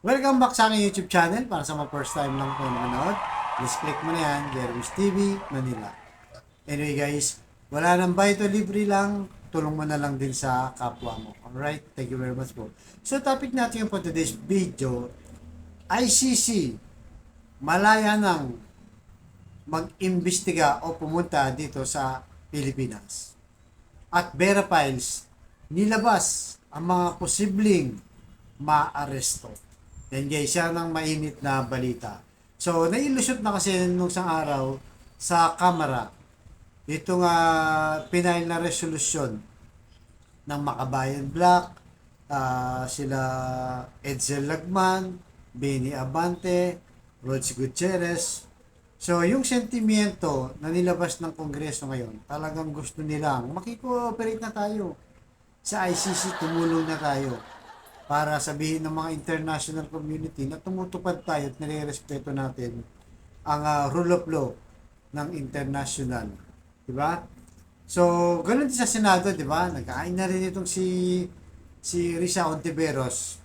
Welcome back sa aking YouTube channel. Para sa mga first time lang po nanonood, please click mo na yan, Jeremy's TV, Manila. Anyway guys, wala nang bayad o libre lang, tulong mo na lang din sa kapwa mo. Alright, thank you very much po. So topic natin for today's video, ICC, malaya nang mag-imbestiga o pumunta dito sa Pilipinas. At Vera Files, nilabas ang mga posibleng maaresto. Yan guys, yan ang mainit na balita. So, nailusot na kasi nung isang araw sa Kamara itong pinail na resolusyon ng Makabayan Black, sila Edsel Lagman, Benny Abante, Rods Gutierrez. So, yung sentimiento na nilabas ng Kongreso ngayon, talagang gusto nilang makikooperate na tayo sa ICC, tumulong na tayo para sabihin ng mga international community na tumutupad tayo at nire-respeto natin ang rule of law ng international. Diba? So, ganun din sa Senado, diba? Nagkain na rin itong si Risa Ontiveros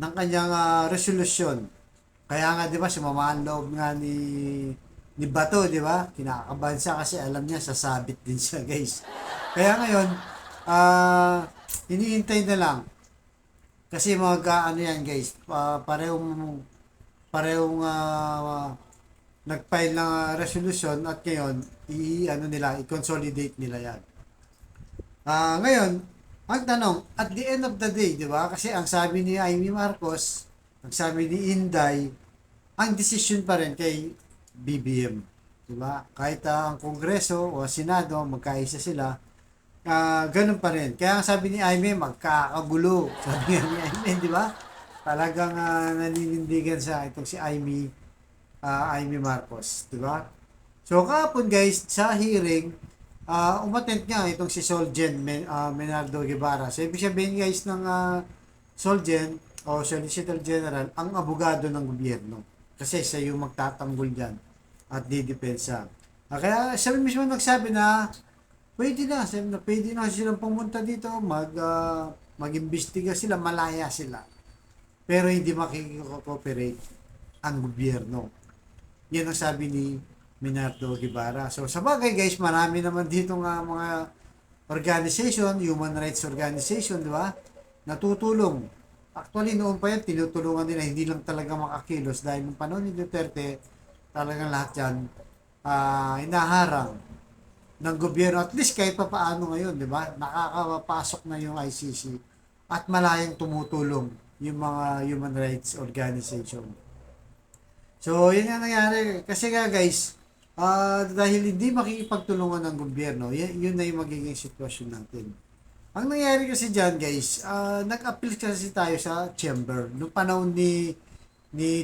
ng kanyang resolusyon. Kaya nga, diba, sumamaan loob nga ni Bato, diba? Kinakabahan siya kasi alam niya, sasabit din siya, guys. Kaya ngayon, iniintay na lang. Kasi ano yan guys, parehong nag-file ng resolution at ngayon i-consolidate nila yan. Ngayon, ang tanong, at the end of the day, di ba? Kasi ang sabi ni Amy Marcos, ang sabi ni Inday, ang decision pa rin kay BBM. Di ba? Kahit ang Kongreso o Senado, magkaisa sila, ganun pa rin. Kaya ang sabi ni Aimee, magkakagulo. Sabi nga ni Aimee, di ba? Talagang naninindigan sa itong si Aimee Marcos, di ba? So kahapon guys, sa hearing, umattend nga itong si Solgen Menardo Guevara. So ibig sabihin guys ng Solgen o Solicitor General, ang abogado ng gobyerno. Kasi siya yung magtatanggol dyan at didepensa. Kaya siya mismo nagsabi na pwede na silang pumunta dito, mag-imbestiga sila, malaya sila. Pero hindi makikooperate ang gobyerno. Yan ang sabi ni Menardo Guevara. So sa bagay guys, marami naman dito nga mga organization, human rights organization, di ba? Natutulong. Actually, noon pa yan, tinutulungan nila, hindi lang talaga makakilos dahil nung panahon ni Duterte, talagang lahat yan hinaharang ng gobyerno, at least kahit pa paano ngayon, di ba? Nakakapasok na yung ICC at malayang tumutulong yung mga human rights organization. So, yun ang nangyari. Kasi nga guys, dahil hindi makikipagtulungan ng gobyerno, yun na yung magiging sitwasyon natin. Ang nangyari kasi dyan guys, nag-appeal kasi tayo sa chamber noong panahon ni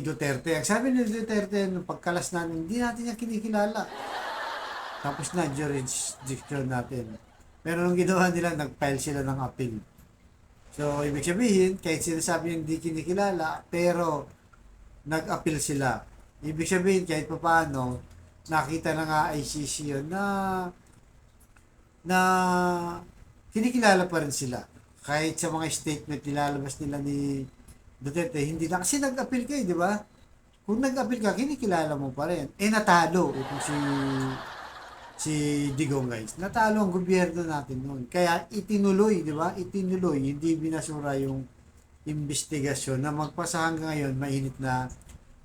Duterte. Ang sabi ni Duterte, nung pagkalas natin, hindi natin niya kinikilala. Tapos na jurisdiction natin. Pero nung ginawa nila, nag-file sila ng appeal. So, ibig sabihin, kahit sinasabi yung hindi kinikilala, pero nag-appeal sila. Ibig sabihin, kahit pa paano, nakita na nga ICC yun na kinikilala pa rin sila. Kahit sa mga statement nilalabas nila ni Duterte, hindi na. Kasi nag-appeal kayo, di ba? Kung nag-appeal ka, kinikilala mo pa rin. Natalo itong si Digong guys. Natalo ang gobyerno natin noon. Kaya itinuloy, di ba? Itinuloy, hindi binasura yung investigasyon na magpasa hanggang ngayon mainit na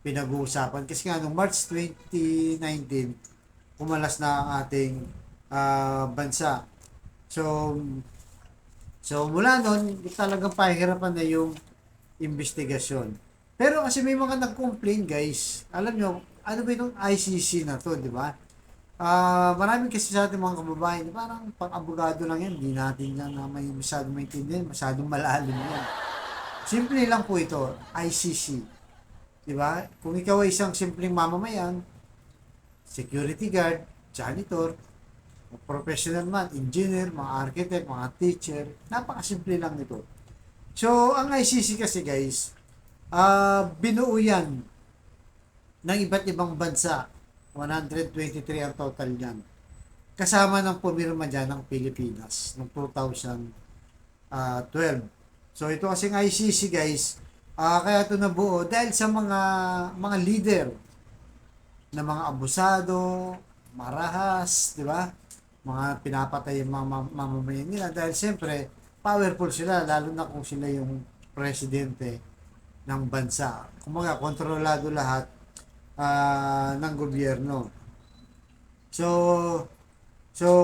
pinag-uusapan. Kasi nga noong March 2019, kumalas na ang ating bansa. So mula noon, talagang pahirapan na yung investigasyon. Pero kasi may mga nag-complain guys. Alam nyo, ano ba itong ICC na to, di ba? Marami kasi sa ating mga kababayan, parang pang-abogado lang yan, hindi natin yan na may masyadong maintindihan, masyadong malalim yan. Simple lang po ito, ICC. Diba? Kung ikaw ay isang simpleng mamamayan, security guard, janitor, professional man, engineer, mga architect, mga teacher, napakasimple lang nito. So, ang ICC kasi guys, binuo yan ng iba't ibang bansa. 123 ang total niyan. Kasama ng pumirma dyan ng Pilipinas noong 2012. So ito kasing ICC guys, Kaya ito nabuo dahil sa mga leader na mga abusado, marahas, di ba? Mga pinapatay yung mga mamamayan nila dahil siyempre powerful sila lalo na kung sila yung presidente ng bansa. Kumaga kontrolado lahat ng gobyerno. So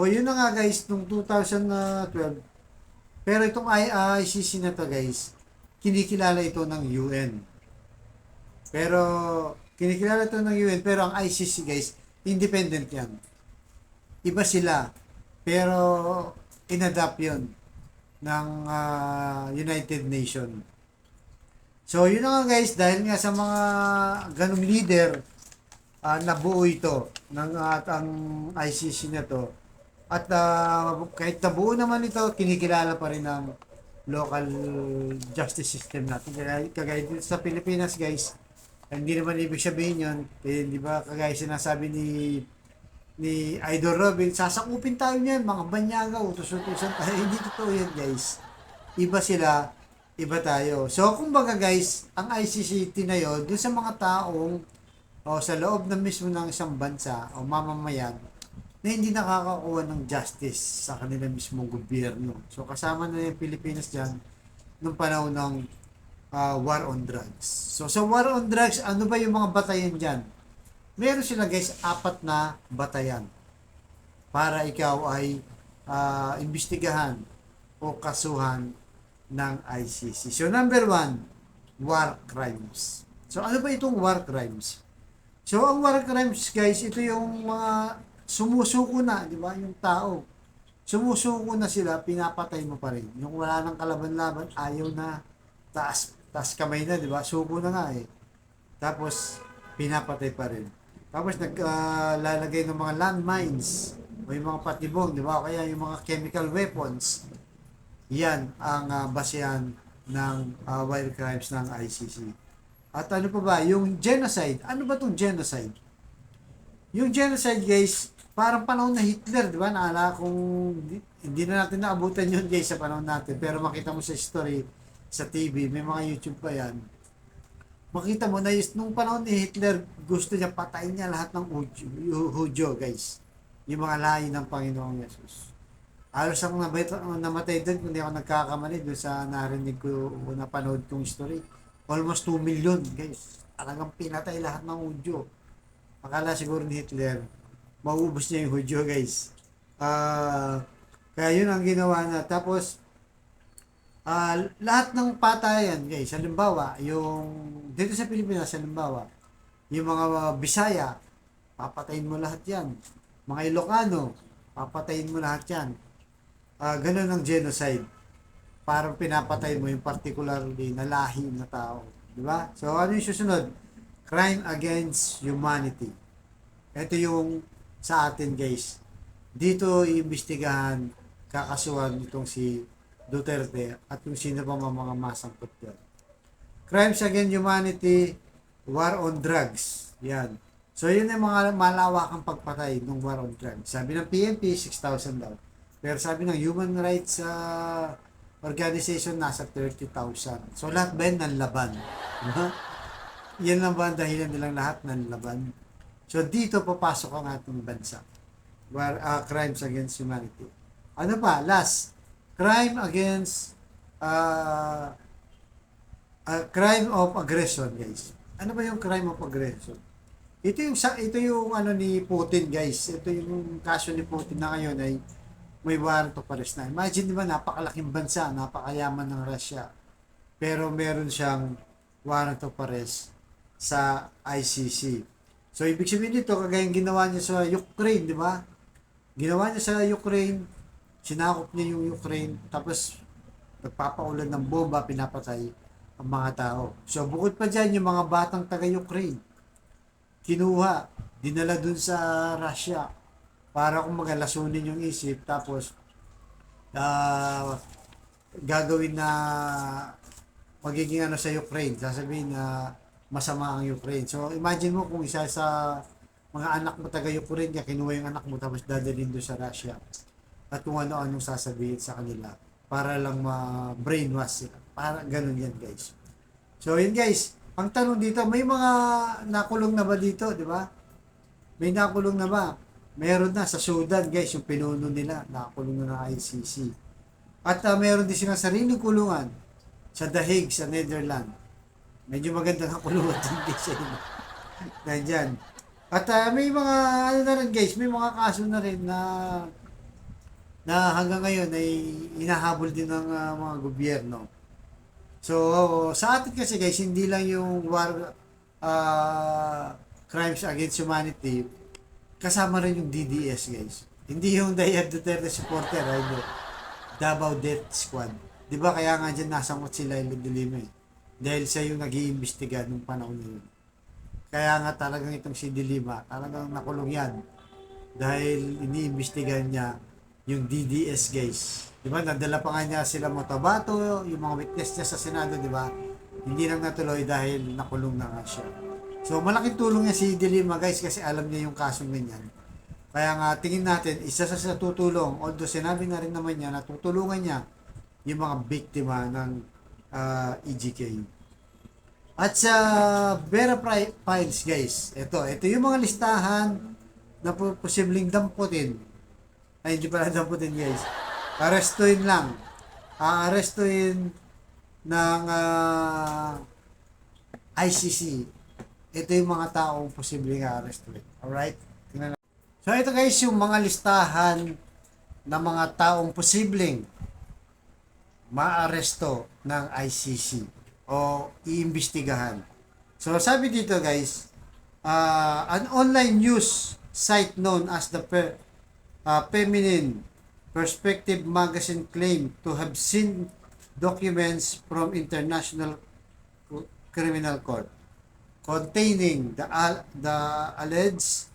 yun na nga guys nung 2012. Pero itong ICC na to guys, kinikilala ito ng UN. Pero kinikilala ito ng UN pero ang ICC guys, independent yan. Iba sila. Pero inadapt yun ng United Nations. So yun na nga guys, dahil nga sa mga ganong leader, nabuo ito ng ang ICC na to. At kahit nabuo naman ito, kinikilala pa rin ng local justice system natin. Kagaya dito sa Pilipinas guys, hindi naman ibig sabihin yun. Eh, di ba kagaya sinasabi ni Idol Robin, sasakupin tayo niyan, mga banyaga, utos-utusan tayo. Hindi totoo yan guys. Iba sila, iba tayo. So kumbaga guys, ang ICC na yun, dun sa mga taong sa loob na mismo ng isang bansa o mamamayan na hindi nakakakuha ng justice sa kanila mismong gobyerno. So kasama na yung Pilipinas dyan nung panahon ng war on drugs. So sa war on drugs, ano ba yung mga batayan dyan? Meron sila guys 4 na batayan para ikaw ay imbestigahan o kasuhan ng ICC. So number 1, war crimes. So ano ba itong war crimes? So, ang war crimes, guys, ito yung mga sumusuko na, di ba? Yung tao. Sumusuko na sila, pinapatay mo pa rin. Yung wala nang kalaban-laban, ayaw na, taas kamay na, di ba? Suko na nga eh. Tapos, pinapatay pa rin. Tapos, naglalagay ng mga landmines, o yung mga patibong, di ba? O kaya yung mga chemical weapons. Yan ang basehan ng war crimes ng ICC. At ano pa ba? Yung genocide. Ano ba itong genocide? Yung genocide, guys, parang panahon na Hitler, di ba? Naala kung hindi na natin naabutan yun, guys, sa panahon natin. Pero makita mo sa story, sa TV, may mga YouTube pa yan. Makita mo na nung panahon ni Hitler, gusto niya patayin niya lahat ng Hudyo, guys. Yung mga lahi ng Panginoong Yesus. Halos ang namatay doon, kung hindi ako nagkakamali, doon sa narinig ko, napanood kong story. Almost 2 million, guys. Talagang pinatay lahat ng Hudyo. Akala siguro ni Hitler, maubos niya yung Hudyo, guys. Kaya yun ang ginawa na. Tapos, lahat ng patayan, guys, halimbawa, yung, dito sa Pilipinas, halimbawa, yung mga Bisaya, papatayin mo lahat yan. Mga Ilocano, papatayin mo lahat yan. Ganun ang genocide. Parang pinapatay mo yung particularly na lahi na tao. Di ba? So, ano yung susunod? Crime against humanity. Ito yung sa atin, guys. Dito iimbestigahan, kakasuhan itong si Duterte at kung sino pa mga masangkot yan. Crimes against humanity, war on drugs. Yan. So, yun yung mga malawakang pagpatay ng war on drugs. Sabi ng PNP, 6,000 daw. Pero sabi ng Human Rights Organization, nasa 30,000. So, lahat ba yan nanlaban? Yan lang ba ang dahilan nilang lahat nanlaban? So, dito papasok ang ating bansa. War, crimes against humanity. Ano pa? Last. Crime against crime of aggression, guys. Ano ba yung crime of aggression? Ito yung ano ni Putin, guys. Ito yung kaso ni Putin na ngayon ay may warrant of arrest na. Imagine, di ba, napakalaking bansa, napakayaman ng Russia. Pero meron siyang warrant of arrest sa ICC. So, ibig sabihin nito, kagaya ginawa niya sa Ukraine, di ba? Ginawa niya sa Ukraine, sinakop niya yung Ukraine, tapos nagpapaulan ng bomba, pinapatay ang mga tao. So, bukod pa dyan, yung mga batang taga-Ukraine, kinuha, dinala dun sa Russia, para kung magalasunin yung isip, tapos gagawin na magiging ano sa Ukraine, sasabihin na masama ang Ukraine. So imagine mo kung isa sa mga anak mo taga Ukraine, kaya kinuha yung anak mo tapos dadalhin doon sa Russia at kung ano-anong sasabihin sa kanila para lang ma-brainwash sila. Para ganun yan, guys. So, yun guys. Ang tanong dito, may mga nakulong na ba dito, di ba? May nakulong na ba? Meron na sa Sudan, guys, yung pinuno nila, nakulong na ng ICC. At meron din silang sariling kulungan sa The Hague, sa Netherlands. Medyo maganda ang kulungan din guys. Nandyan. At may mga, ano na rin guys, may mga kaso na rin na hanggang ngayon ay hinahabol din ng mga gobyerno. So, sa atin kasi guys, hindi lang yung war crimes against humanity, kasama rin yung DDS guys. Hindi yung Dayad Duterte supporter, hindi. Davao Death Squad. Di ba kaya nga dyan nasangot sila yung Dilima eh. Dahil siya yung nag-iimbestiga nung panahon na yun. Kaya nga talagang itong si Dilima, talagang nakulong yan. Dahil iniimbestigahan niya yung DDS guys. Di ba? Nadala pa nga niya sila Motabato, yung mga witness niya sa Senado, di ba? Hindi lang natuloy dahil nakulong na nga siya. So, malaking tulong niya si Dilima guys kasi alam niya yung kasong ganyan. Kaya nga, tingin natin, isa sa tutulong, although sinabi na rin naman niya na tutulungan niya yung mga biktima ng EGK. At sa Vera Files guys, ito yung mga listahan na posibleng damputin. Ay, hindi pala damputin guys. Arestuin lang. Aarestuin ng ICC. Ito yung mga taong posibleng aarestuin. Alright? Tingnan. So ito guys yung mga listahan ng mga taong posibleng maaresto ng ICC o iimbestigahan. So sabi dito guys, an online news site known as the Feminine Perspective magazine claimed to have seen documents from International Criminal Court containing the alleged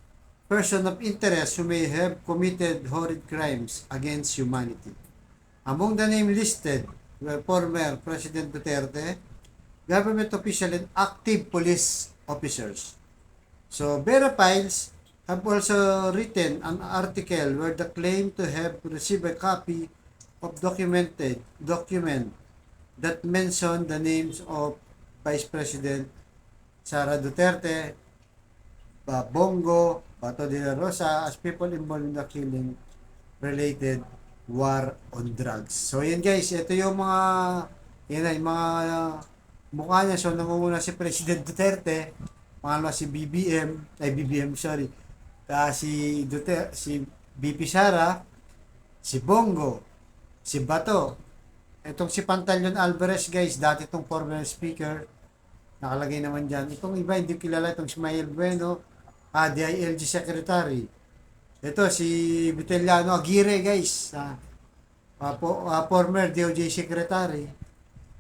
person of interest who may have committed horrid crimes against humanity. Among the name listed were former President Duterte, government official and active police officers. So, Vera Files have also written an article where they claim to have received a copy of document that mention the names of Vice President Sara Duterte, Bongo, Bato de la Rosa as people involved in the killing related war on drugs. So yan guys, ito yung yung mga mukha niya. So nangunguna si President Duterte, pangalawa si BBM sorry. Si Duterte, si BP Sara, si Bongo, si Bato. Itong si Pantaleon Alvarez guys, dati itong former speaker, nakalagay naman dyan. Itong iba hindi kilala, itong Ismael Bueno, DILG Secretary. Ito si Vitaliano Aguirre guys, former DOJ Secretary.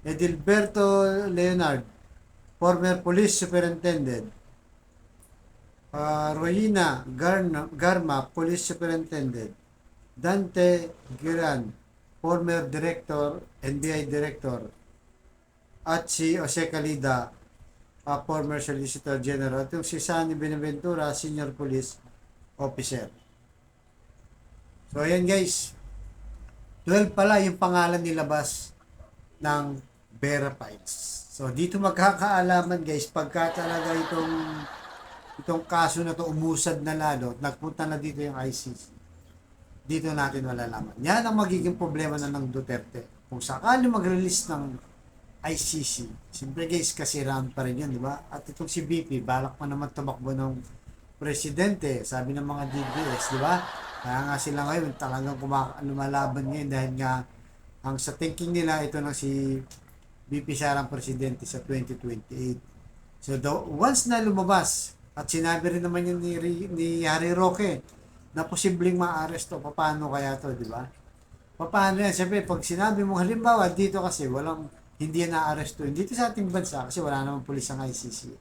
Edilberto Leonard, former Police Superintendent. Royina Garma, Police Superintendent. Dante Giran, former Director, NBI Director. At si Jose Calida, former Solicitor General. At yung si Sunny Benaventura, Senior Police Officer. So, ayan guys. 12 pala yung pangalan nilabas ng Vera Files. So, dito magkakaalaman guys, pagka talaga itong kaso na to umusad na lalo, nagpunta na dito yung ICC. Dito natin malalaman. Yan ang magiging problema na ng Duterte. Kung sakali mag-release ng ICC, siyempre guys, kasiraan pa rin yun, di ba? At itong si BP, balak pa naman tumakbo ng presidente, sabi ng mga DDS, di ba? Kaya nga sila ngayon talagang lumalaban ngayon dahil nga ang sa thinking nila ito na si BP Sara ang presidente sa 2028. So once na lumabas at sinabi rin naman yun ni Harry Roque na posibleng maaresto, paano kaya to, di ba? Paano yan? Siyempre, pag sinabi mo halimbawa dito kasi hindi yan naaresto. Dito sa ating bansa kasi wala namang pulis ang ICC.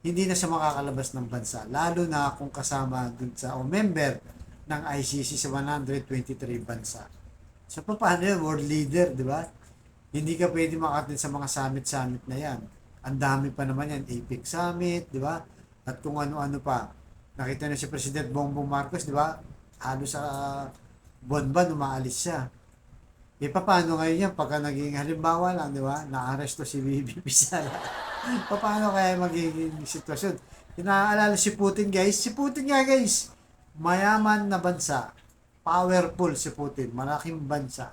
Hindi na siya makakalabas ng bansa. Lalo na kung kasama dun sa member ng ICC sa 123 bansa. So, paano yun? World leader, di ba? Hindi ka pwede makatin sa mga summit na yan. Ang dami pa naman yan. APEC Summit, di ba? At kung ano-ano pa. Nakita na si President Bongbong Marcos, di ba? Halos sa buwan-buwan, umaalis siya. E paano ngayon yan pagka naging halimbawa lang, di ba? Naaresto si Bibi Sara. Paano kaya magiging sitwasyon? Inaalala si Putin guys. Si Putin nga guys, mayaman na bansa. Powerful si Putin. Malaking bansa.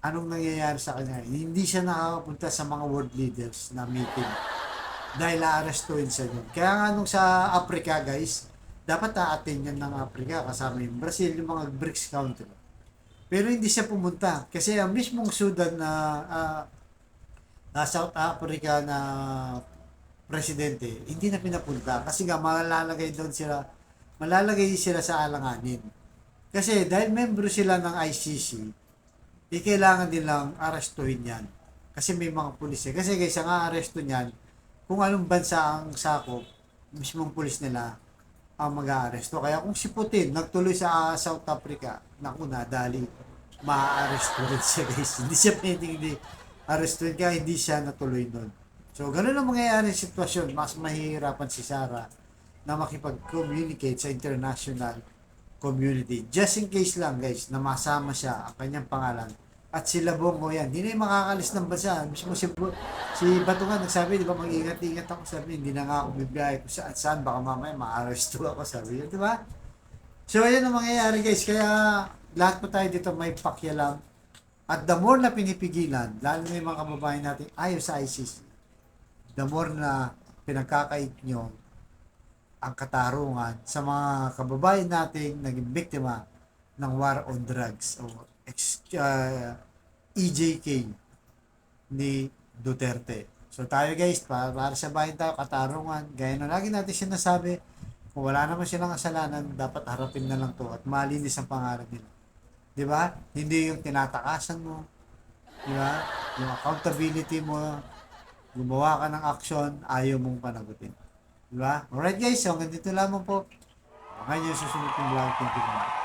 Anong nangyayari sa kanya? Hindi siya nakakapunta sa mga world leaders na meeting. Dahil aarestuin siya yun. Kaya nga nung sa Africa guys, dapat a-attend yan ng Africa kasama yung Brazil, yung mga BRICS country. Pero hindi siya pumunta kasi ang mismong Sudan na South Africa na presidente hindi na pinapunta kasi nga malalagay sila sa alanganin. Kasi dahil membro sila ng ICC, kailangan nilang arestuhin yan. Kasi may mga pulis eh. Kasi guys, ang aresto niyan, kung anong bansa ang sakop, mismong pulis nila ang mag-aaresto. Kaya kung si Putin nagtuloy sa South Africa, naku na, dali, maa-aresto rin siya guys. Hindi siya pwedeng arestuin kaya hindi siya natuloy nun. So, ganun ang mangyayari yung sitwasyon. Mas mahihirapan si Sara na makipag-communicate sa international community. Just in case lang guys, na masama siya ang kanyang pangalan at sila Bongo yan. Hindi na yung makakalis ng bansa. Mismo si Batungan nagsabi, di ba, mag-ingat-ingat ako. Sabi, hindi na nga ako bibiyahe ko saan. Baka mamaya ma-arresto ako. Sabi yun, di ba? So, ayan ang mangyayari guys. Kaya, lahat po tayo dito may pakialam. At the more na pinipigilan, lalo na yung mga kababayan natin ayaw sa ICC, the more na pinagkakait nyo ang katarungan sa mga kababayan nating naging biktima ng war on drugs o EJK ni Duterte. So tayo guys, para sa bayan tayo, katarungan, gaya na lagi natin sinasabi, kung wala naman silang kasalanan, dapat harapin na lang to at malinis ang pangarap nila. Di ba? Hindi yung tinatakasan mo, di ba? Yung accountability mo, gumawa ka ng action, ayaw mong panagutin. Diba? Alright guys, so hanggang dito lamang po. Hanggang yung susunod ng vlog. Thank you.